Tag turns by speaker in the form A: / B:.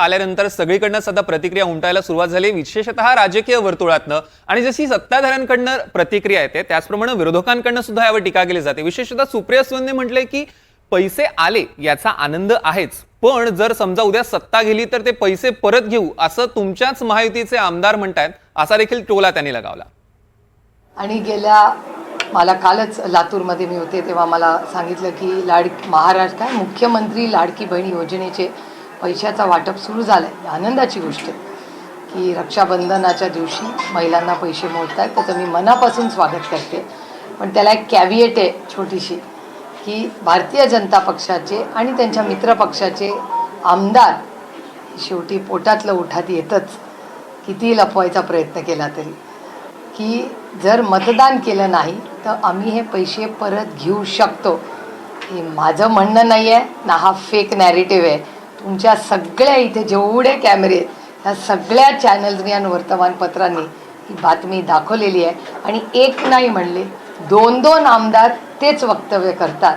A: आल्यानंतर सगळीकडनं सध्या प्रतिक्रिया उमटायला सुरुवात झाली, विशेषतः राजकीय वर्तुळातनं. आणि जशी सत्ताधाऱ्यांकडनं प्रतिक्रिया येते त्याचप्रमाणे विरोधकांकडनं सुद्धा यावर टीका केली जाते. विशेषतः सुप्रिया सुळेंनी म्हटलंय की पैसे आले याचा आनंद आहेच, पण जर समजा उद्या सत्ता गेली तर ते पैसे परत घेऊ असं तुमच्याच महायुतीचे आमदार म्हणतायत, असा देखील टोला त्यांनी लगावला.
B: आणि मला कालच लातूरमध्ये मी होते तेव्हा मला सांगितलं की महाराष्ट्र मुख्यमंत्री लाडकी बहीण योजनेचे पैशाचा वाटप सुरू झालं आहे. आनंदाची गोष्ट आहे की रक्षाबंधनाच्या दिवशी महिलांना पैसे मोजत आहेत, त्याचं मी मनापासून स्वागत करते. पण त्याला एक कॅव्हिएट आहे छोटीशी, की भारतीय जनता पक्षाचे आणि त्यांच्या मित्रपक्षाचे आमदार शेवटी पोटातलं उठात येतच, किती लपवायचा प्रयत्न केला तरी, की जर मतदान केलं नाही तर आम्ही हे पैसे परत घेऊ शकतो. हे माझं म्हणणं नाही आहे ना, हा फेक नॅरेटिव्ह आहे. तुमच्या सगळ्या इथे जेवढे कॅमेरे ह्या सगळ्या चॅनल्सनी आणि वर्तमानपत्रांनी ही बातमी दाखवलेली आहे. आणि एक नाही म्हणले, 2-2 आमदार तेच वक्तव्य करतात.